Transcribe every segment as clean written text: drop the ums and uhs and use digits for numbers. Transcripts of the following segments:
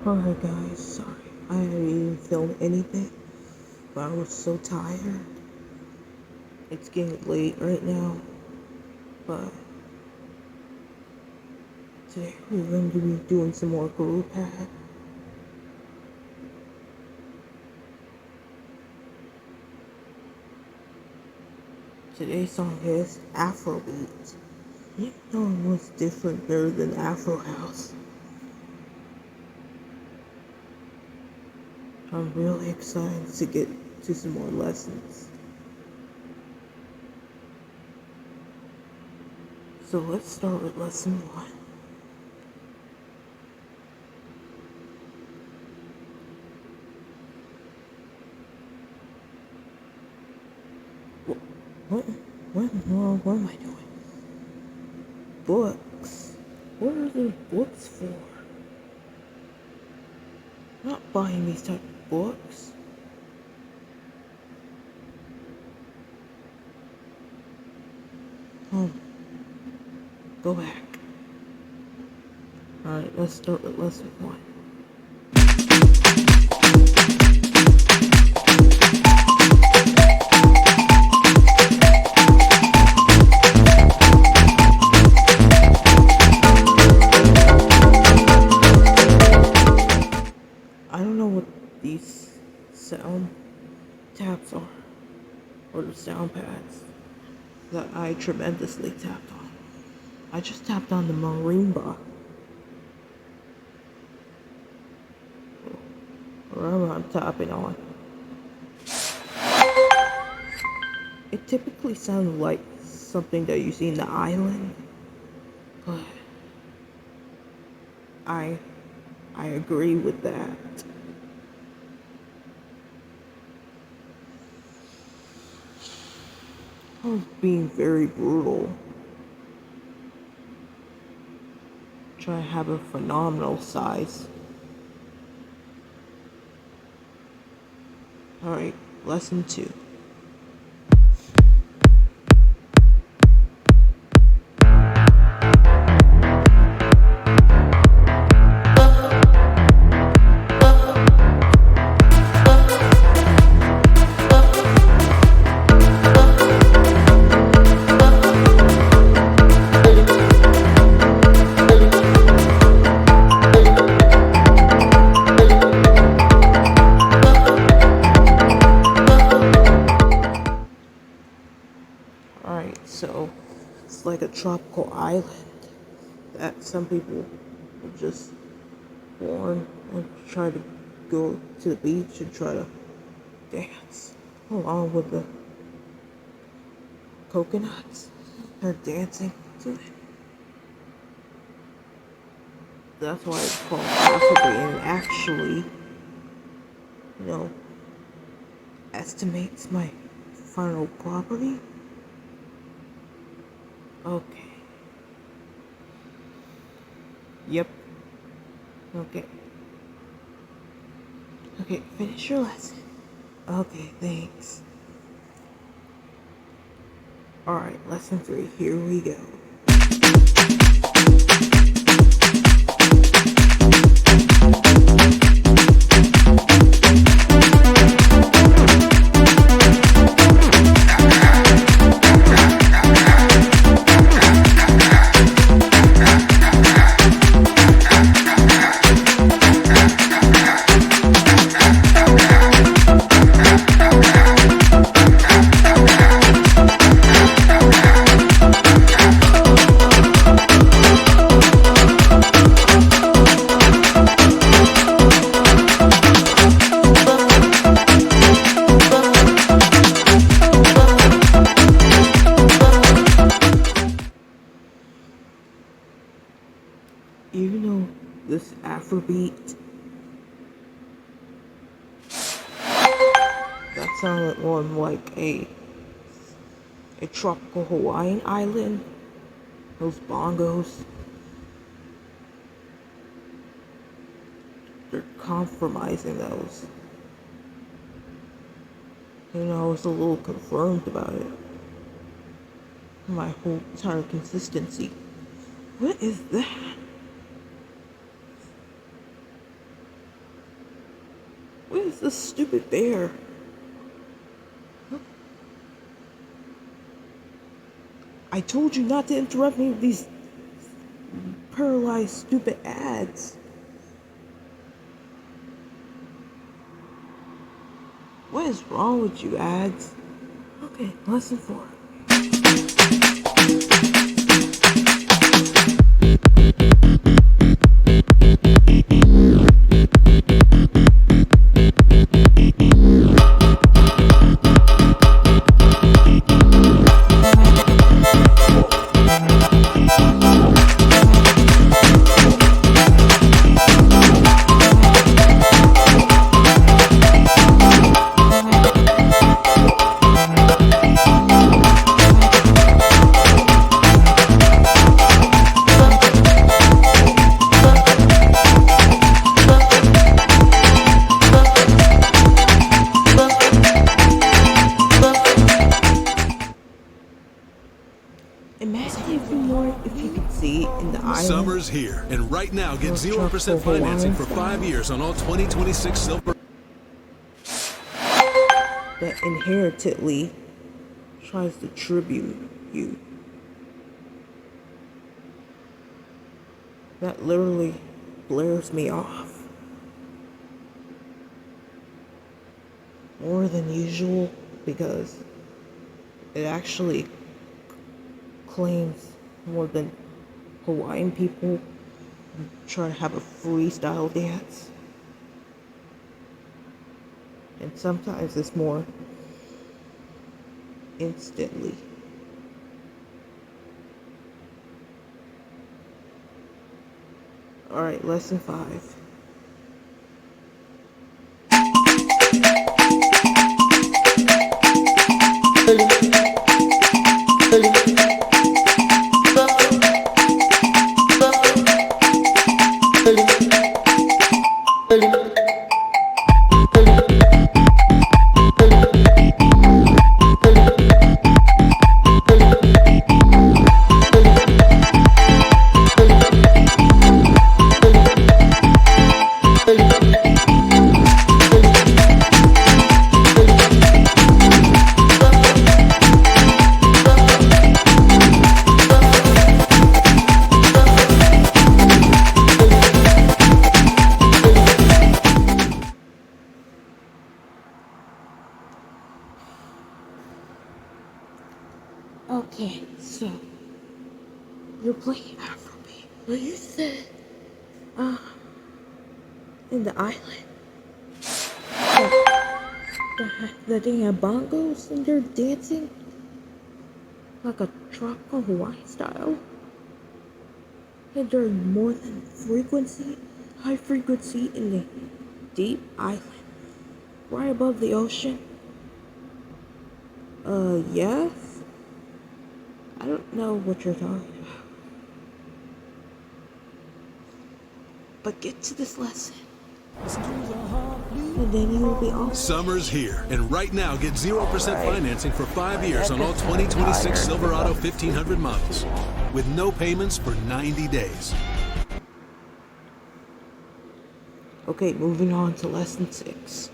Alright guys, sorry. I didn't even film anything, but I was so tired. It's getting late right now, but today we're going to be doing some more Groovepad. Today's song is Afrobeat. You know what's different better than Afro House? I'm really excited to get to some more lessons. So let's start with lesson 1. What? What am I doing? Books? What are the books for? I'm not buying these type of books. Go back. Alright, let's start with lesson 1. I don't know what these sound taps are, or the sound pads that I tremendously tapped on. I just tapped on the marimba. Whatever I'm tapping on. It typically sounds like something that you see in the island, but I agree with that. I was being very brutal. Try to have a phenomenal size. Alright, lesson 2. Alright, so it's like a tropical island that some people are just born and try to go to the beach and try to dance along with the coconuts. They're dancing to it. That's why it's called Afrobeat, and actually, estimates my final property. Okay. Yep. Okay. Okay, finish your lesson. Okay, thanks. Alright, lesson 3, here we go. You know this Afrobeat? That sounded more like a tropical Hawaiian island. Those bongos. They're compromising those. I was a little confirmed about it. My whole entire consistency. What is that? is this stupid bear? I told you not to interrupt me with these paralyzed stupid ads. What is wrong with you, ads? Okay, lesson 4. Imagine if you could see in the island. Summer's here, and right now get 0% financing for 5 years on all 2026 silver. That inheritedly tries to tribute you. That literally blares me off. More than usual, because it actually claims more than Hawaiian people try to have a freestyle dance. And sometimes it's more instantly. Alright, lesson 5. Okay, so you're playing Afrobeat. Well, you said, in the island, that they have bongos and they're dancing like a tropical Hawaiian style. And they're more than high frequency in the deep island, right above the ocean. Yes. I don't know what you're talking about. But get to this lesson. And then you will be awesome. Summer's here, and right now get 0% financing for 5 years on all 2026 Silverado 1500 models, with no payments for 90 days. Okay, moving on to lesson 6.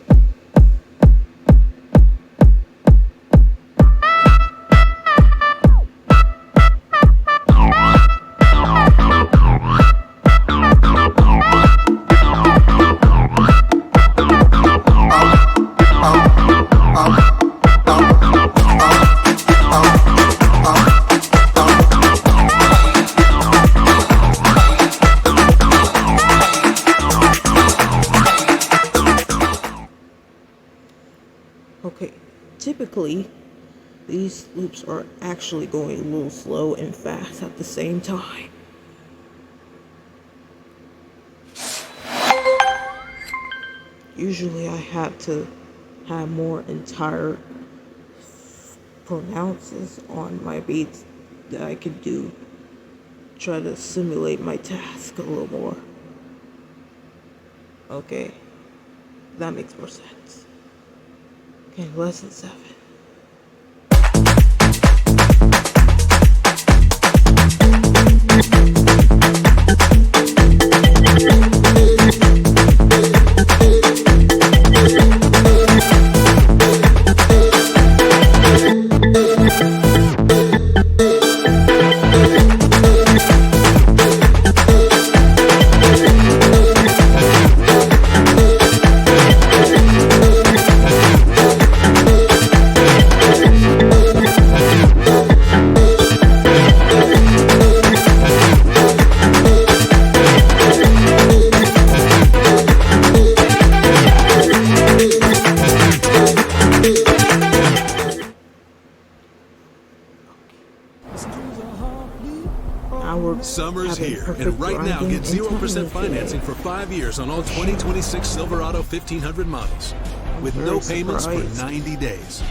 Okay, typically, these loops are actually going a little slow and fast at the same time. Usually I have to have more entire pronounces on my beats that I could do. Try to simulate my task a little more. Okay, that makes more sense. Okay, lesson 7. Summer's having here, perfect and right now grinding get and 0% timing financing today. for 5 years on all 2026 Silverado 1500 models, with Very no payments for surprised. 90 days.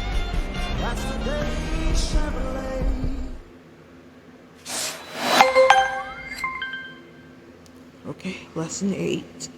That's the day Chevrolet. Okay, lesson 8.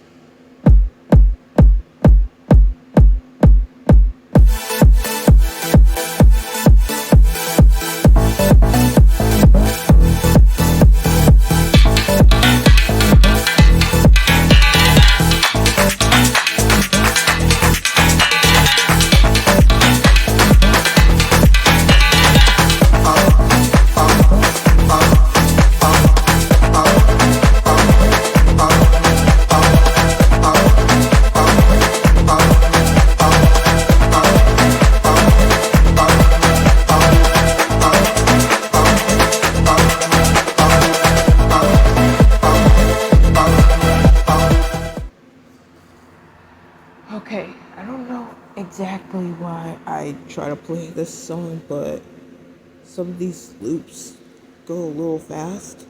Okay, I don't know exactly why I try to play this song, but some of these loops go a little fast,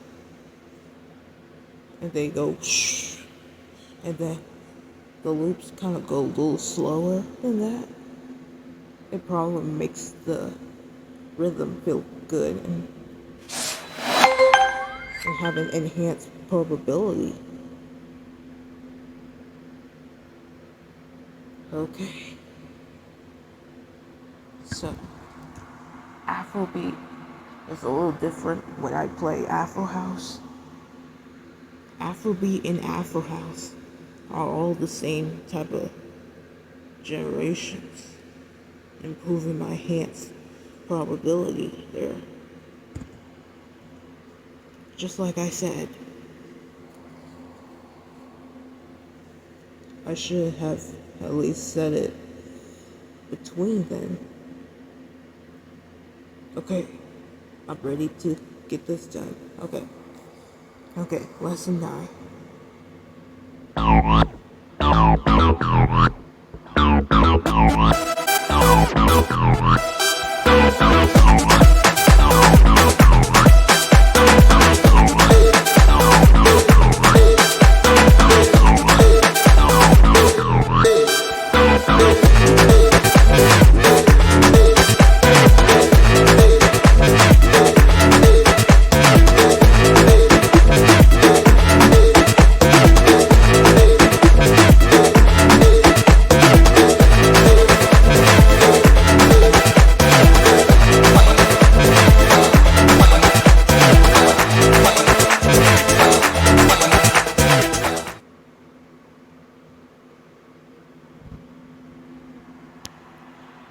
and they go shh, and then the loops kind of go a little slower than that. It probably makes the rhythm feel good and have an enhanced probability. Okay. So, Afrobeat is a little different when I play Afro House. Afrobeat and Afro House are all the same type of generations, improving my enhanced probability there. Just like I said, I should have at least said it between then. Okay, I'm ready to get this done. Okay, lesson 9.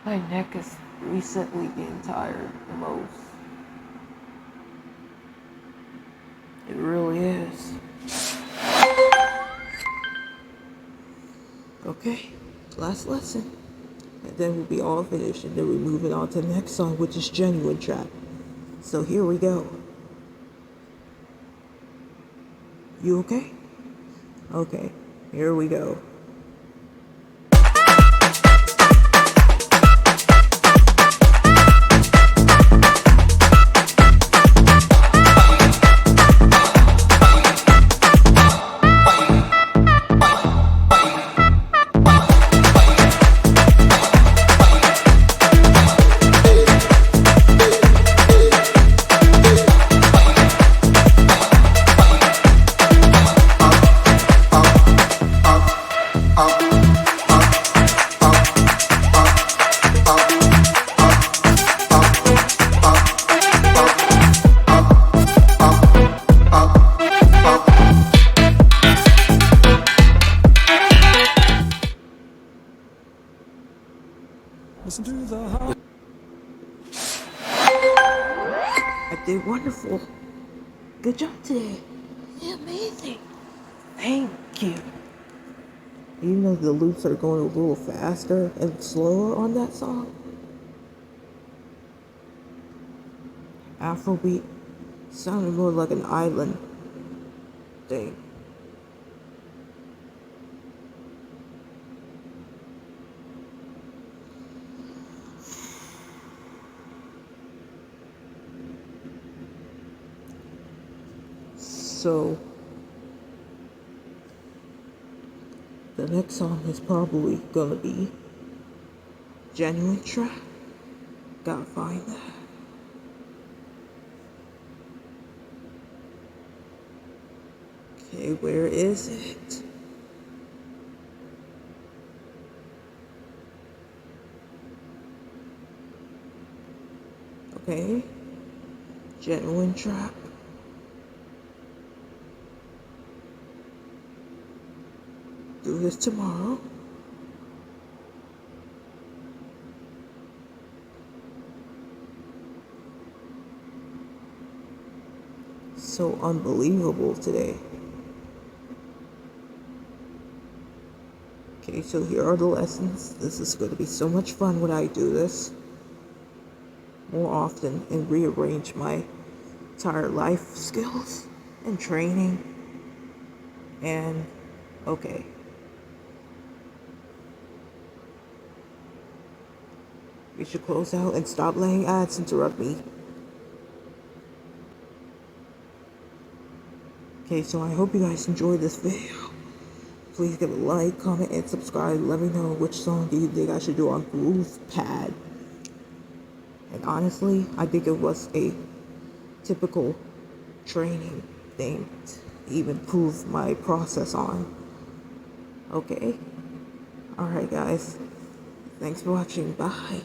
My neck is recently getting tired the most. It really is. Okay, last lesson. And then we'll be all finished, and then we're moving on to the next song, which is Genuine Trap. So here we go. You okay? Okay, here we go. Listen to the heart. I did wonderful. Good job today. You're amazing. Thank you. You know the loops are going a little faster and slower on that song. Afrobeat sounded more like an island thing. So the next song is probably gonna be Genuine Trap. Gotta find that. Okay, where is it? Okay, Genuine Trap. Do this tomorrow. So unbelievable today. Okay, so here are the lessons. This is going to be so much fun when I do this more often and rearrange my entire life skills and training. And okay. We should close out and stop letting ads interrupt me. Okay, so I hope you guys enjoyed this video. Please give a like, comment, and subscribe. Let me know which song do you think I should do on Groovepad. And honestly, I think it was a typical training thing to even prove my process on. Okay? Alright guys. Thanks for watching. Bye.